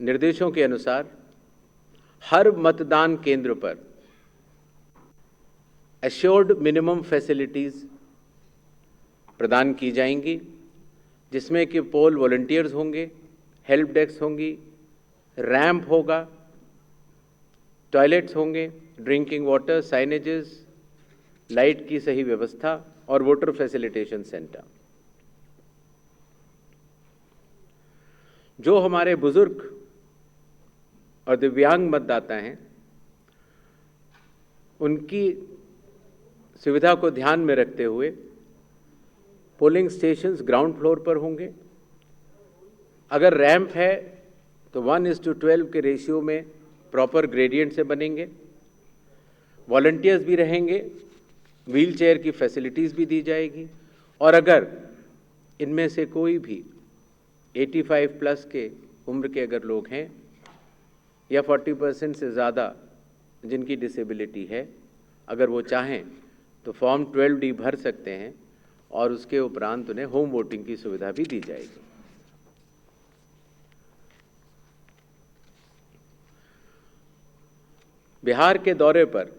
निर्देशों के अनुसार हर मतदान केंद्र पर एश्योर्ड मिनिमम फैसिलिटीज़ प्रदान की जाएंगी, जिसमें कि पोल वॉलंटियर्स होंगे, हेल्प डेस्क होंगी, रैंप होगा, टॉयलेट्स होंगे, ड्रिंकिंग वाटर, साइनेजेस, लाइट की सही व्यवस्था और वोटर फैसिलिटेशन सेंटर। जो हमारे बुजुर्ग और दिव्यांग मतदाता हैं, उनकी सुविधा को ध्यान में रखते हुए पोलिंग स्टेशंस ग्राउंड फ्लोर पर होंगे। अगर रैंप है तो 1:12 के रेशियो में प्रॉपर ग्रेडियंट से बनेंगे। वॉलंटियर्स भी रहेंगे, व्हील चेयर की फैसिलिटीज़ भी दी जाएगी। और अगर इनमें से कोई भी 85 प्लस के उम्र के अगर लोग हैं या 40% से ज़्यादा जिनकी डिसेबिलिटी है, अगर वो चाहें तो फॉर्म 12D भर सकते हैं और उसके उपरांत उन्हें होम वोटिंग की सुविधा भी दी जाएगी। बिहार के दौरे पर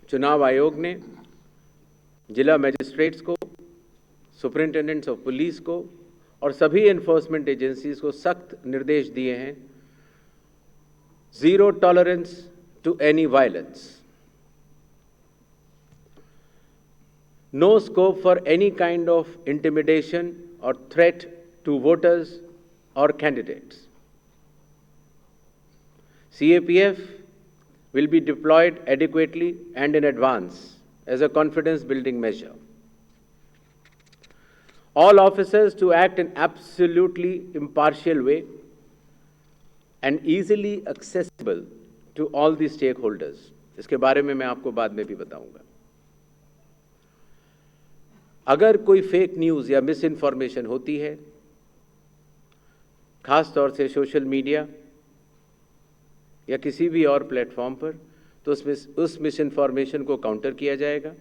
चुनाव आयोग ने जिला मजिस्ट्रेट्स को, सुपरिंटेंडेंट्स ऑफ पुलिस को और सभी एनफोर्समेंट एजेंसीज को सख्त निर्देश दिए हैं, zero tolerance to any violence, no scope for any kind of intimidation or threat to voters or candidates. CAPF will be deployed adequately and in advance as a confidence building measure. All officers to act in absolutely impartial way and easily accessible to all the stakeholders. इसके बारे में मैं आपको बाद में भी बताऊंगा। अगर कोई फेक न्यूज़ या मिस इन्फॉर्मेशन होती है, खास तौर से सोशल मीडिया या किसी भी और प्लेटफॉर्म पर, तो उस मिस इन्फॉर्मेशन को काउंटर किया जाएगा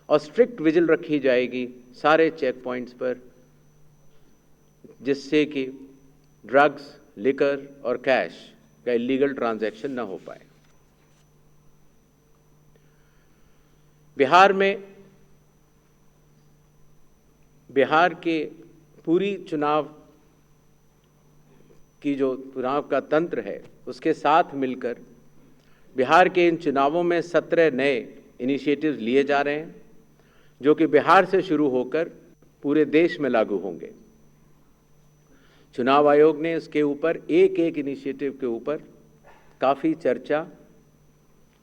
और स्ट्रिक्ट विजिल रखी जाएगी सारे चेक पॉइंट्स पर, जिससे कि ड्रग्स, लिकर और कैश का इलीगल ट्रांजैक्शन ना हो पाए। बिहार के पूरी चुनाव का तंत्र है, उसके साथ मिलकर बिहार के इन चुनावों में 17 नए इनिशिएटिव्स लिए जा रहे हैं, जो कि बिहार से शुरू होकर पूरे देश में लागू होंगे। चुनाव आयोग ने इसके ऊपर एक इनिशिएटिव के ऊपर काफ़ी चर्चा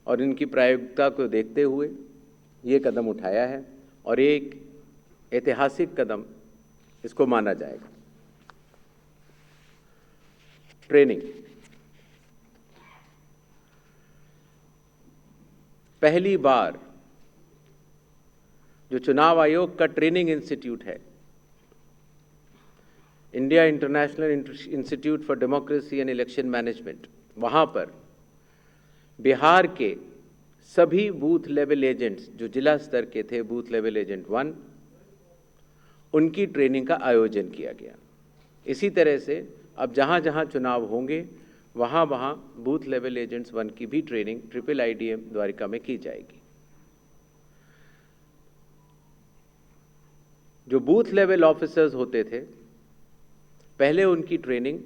और इनकी प्रायोगिकता को देखते हुए ये कदम उठाया है और एक ऐतिहासिक कदम इसको माना जाएगा। ट्रेनिंग, पहली बार जो चुनाव आयोग का ट्रेनिंग इंस्टीट्यूट है, India international institute for democracy and election management, वहाँ पर बिहार के सभी बूथ लेवल एजेंट्स जो जिला स्तर के थे, बूथ लेवल एजेंट 1, उनकी ट्रेनिंग का आयोजन किया गया। इसी तरह से अब जहाँ जहाँ चुनाव होंगे वहाँ वहाँ बूथ लेवल एजेंट्स 1 की भी ट्रेनिंग IIIDM द्वारिका में की जाएगी। जो बूथ लेवल ऑफिसर्स होते थे, पहले उनकी ट्रेनिंग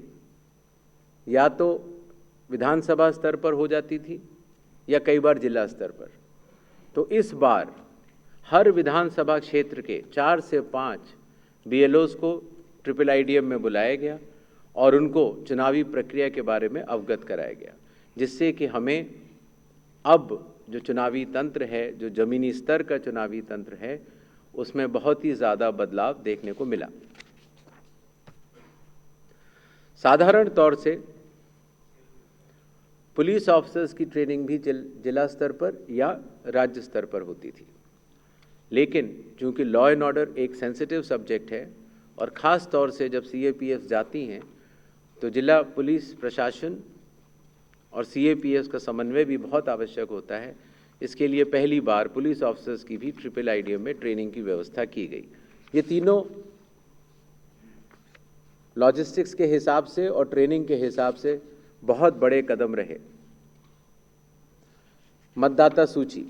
या तो विधानसभा स्तर पर हो जाती थी या कई बार जिला स्तर पर। तो इस बार हर विधानसभा क्षेत्र के 4 से 5 BLOs को IIIDM में बुलाया गया और उनको चुनावी प्रक्रिया के बारे में अवगत कराया गया, जिससे कि हमें अब जो चुनावी तंत्र है, जो ज़मीनी स्तर का चुनावी तंत्र है, उसमें बहुत ही ज़्यादा बदलाव देखने को मिला। साधारण तौर से पुलिस ऑफिसर्स की ट्रेनिंग भी जिला स्तर पर या राज्य स्तर पर होती थी, लेकिन चूंकि लॉ एंड ऑर्डर एक सेंसिटिव सब्जेक्ट है और ख़ास तौर से जब CAPF जाती हैं तो जिला पुलिस प्रशासन और CAPF का समन्वय भी बहुत आवश्यक होता है। इसके लिए पहली बार पुलिस ऑफिसर्स की भी IIIDM में ट्रेनिंग की व्यवस्था की गई। ये तीनों लॉजिस्टिक्स के हिसाब से और ट्रेनिंग के हिसाब से बहुत बड़े कदम रहे। मतदाता सूची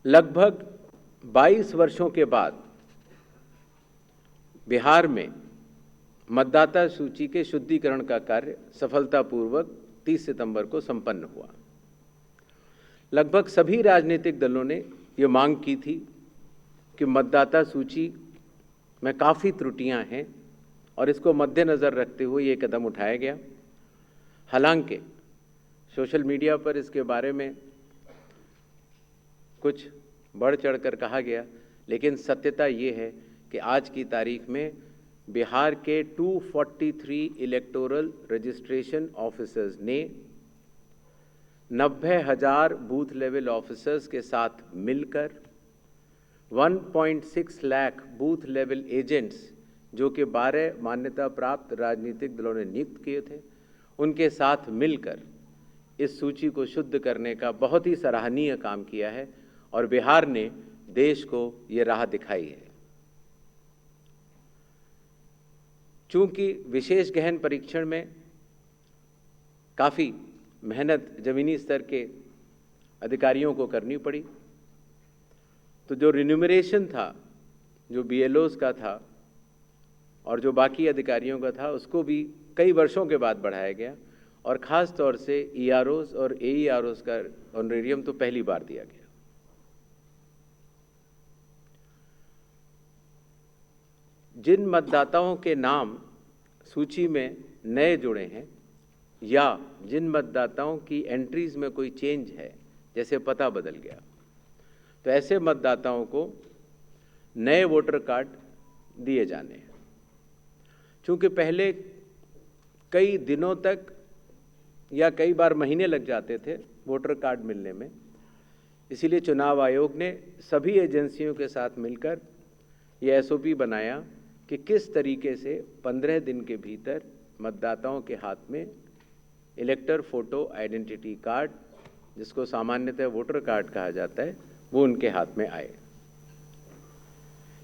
लगभग 22 वर्षों के बाद बिहार में मतदाता सूची के शुद्धिकरण का कार्य सफलतापूर्वक 30 सितंबर को संपन्न हुआ। लगभग सभी राजनीतिक दलों ने ये मांग की थी कि मतदाता सूची में काफ़ी त्रुटियां हैं और इसको मद्देनज़र रखते हुए ये कदम उठाया गया। हालांकि सोशल मीडिया पर इसके बारे में कुछ बढ़ चढ़कर कहा गया, लेकिन सत्यता ये है कि आज की तारीख में बिहार के 243 इलेक्टोरल रजिस्ट्रेशन ऑफिसर्स ने 90,000 बूथ लेवल ऑफिसर्स के साथ मिलकर 1.6 लाख बूथ लेवल एजेंट्स, जो कि 12 मान्यता प्राप्त राजनीतिक दलों ने नियुक्त किए थे, उनके साथ मिलकर इस सूची को शुद्ध करने का बहुत ही सराहनीय काम किया है और बिहार ने देश को ये राह दिखाई है। चूंकि विशेष गहन परीक्षण में काफ़ी मेहनत ज़मीनी स्तर के अधिकारियों को करनी पड़ी, तो जो रिन्यूमरेशन था, जो BLOs का था और जो बाकी अधिकारियों का था, उसको भी कई वर्षों के बाद बढ़ाया गया और ख़ास तौर से EROs और AEROs का ऑनरेरियम तो पहली बार दिया गया। जिन मतदाताओं के नाम सूची में नए जुड़े हैं या जिन मतदाताओं की एंट्रीज में कोई चेंज है, जैसे पता बदल गया, तो ऐसे मतदाताओं को नए वोटर कार्ड दिए जाने हैं। चूँकि पहले कई दिनों तक या कई बार महीने लग जाते थे वोटर कार्ड मिलने में, इसीलिए चुनाव आयोग ने सभी एजेंसियों के साथ मिलकर ये SOP बनाया कि किस तरीके से 15 दिन के भीतर मतदाताओं के हाथ में इलेक्टर फोटो आइडेंटिटी कार्ड, जिसको सामान्यतः वोटर कार्ड कहा जाता है, वो उनके हाथ में आए।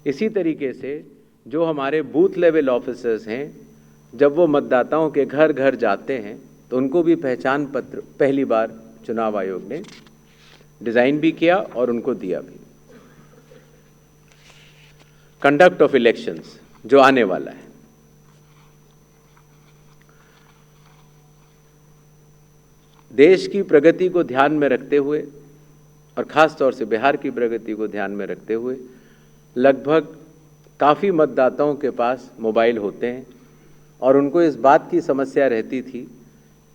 इसी तरीके से जो हमारे बूथ लेवल ऑफिसर्स हैं, जब वो मतदाताओं के घर घर जाते हैं तो उनको भी पहचान पत्र पहली बार चुनाव आयोग ने डिज़ाइन भी किया और उनको दिया भी। कंडक्ट ऑफ इलेक्शंस जो आने वाला है, देश की प्रगति को ध्यान में रखते हुए और ख़ास तौर से बिहार की प्रगति को ध्यान में रखते हुए लगभग काफ़ी मतदाताओं के पास मोबाइल होते हैं और उनको इस बात की समस्या रहती थी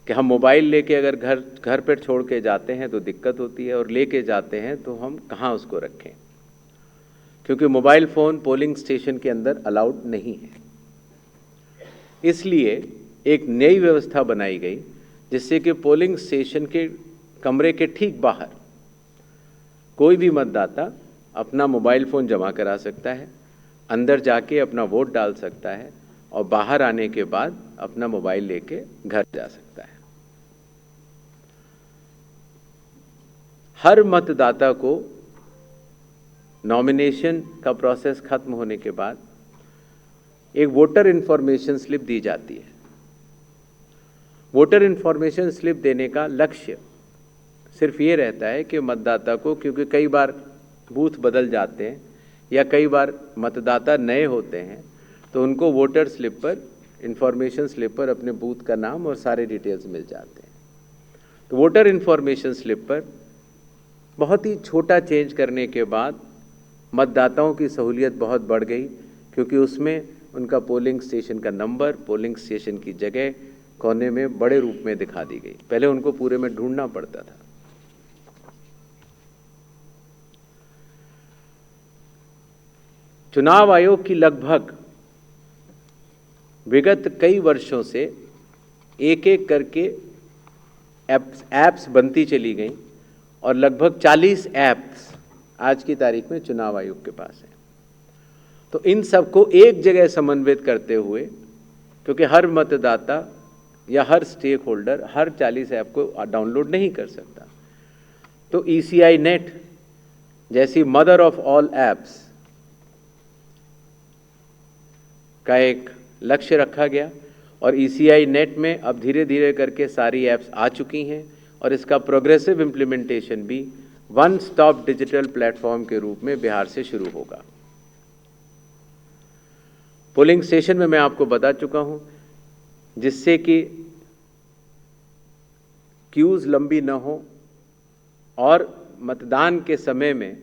कि हम मोबाइल लेके अगर घर पर छोड़ के जाते हैं तो दिक्कत होती है और लेके जाते हैं तो हम कहाँ उसको रखें, क्योंकि मोबाइल फ़ोन पोलिंग स्टेशन के अंदर अलाउड नहीं है। इसलिए एक नई व्यवस्था बनाई गई जिससे कि पोलिंग स्टेशन के कमरे के ठीक बाहर कोई भी मतदाता अपना मोबाइल फ़ोन जमा करा सकता है, अंदर जाके अपना वोट डाल सकता है और बाहर आने के बाद अपना मोबाइल लेके घर जा सकता है। हर मतदाता को नॉमिनेशन का प्रोसेस खत्म होने के बाद एक वोटर इन्फॉर्मेशन स्लिप दी जाती है। वोटर इन्फॉर्मेशन स्लिप देने का लक्ष्य सिर्फ ये रहता है कि मतदाता को, क्योंकि कई बार बूथ बदल जाते हैं या कई बार मतदाता नए होते हैं, तो उनको वोटर स्लिप पर, इन्फॉर्मेशन स्लिप पर अपने बूथ का नाम और सारे डिटेल्स मिल जाते हैं। तो वोटर इन्फॉर्मेशन स्लिप पर बहुत ही छोटा चेंज करने के बाद मतदाताओं की सहूलियत बहुत बढ़ गई, क्योंकि उसमें उनका पोलिंग स्टेशन का नंबर, पोलिंग स्टेशन की जगह कोने में बड़े रूप में दिखा दी गई। पहले उनको पूरे में ढूंढना पड़ता था। चुनाव आयोग की लगभग विगत कई वर्षों से एक एक करके ऐप्स बनती चली गई और लगभग 40 ऐप्स आज की तारीख में चुनाव आयोग के पास है। तो इन सबको एक जगह समन्वित करते हुए, क्योंकि हर मतदाता या हर स्टेक होल्डर हर 40 ऐप को डाउनलोड नहीं कर सकता, तो ECI नेट जैसी मदर ऑफ ऑल ऐप्स का एक लक्ष्य रखा गया और ECI नेट में अब धीरे धीरे करके सारी ऐप्स आ चुकी हैं और इसका प्रोग्रेसिव इम्प्लीमेंटेशन भी वन स्टॉप डिजिटल प्लेटफॉर्म के रूप में बिहार से शुरू होगा। पोलिंग स्टेशन में मैं आपको बता चुका हूं, जिससे कि क्यूज़ लंबी न हो और मतदान के समय में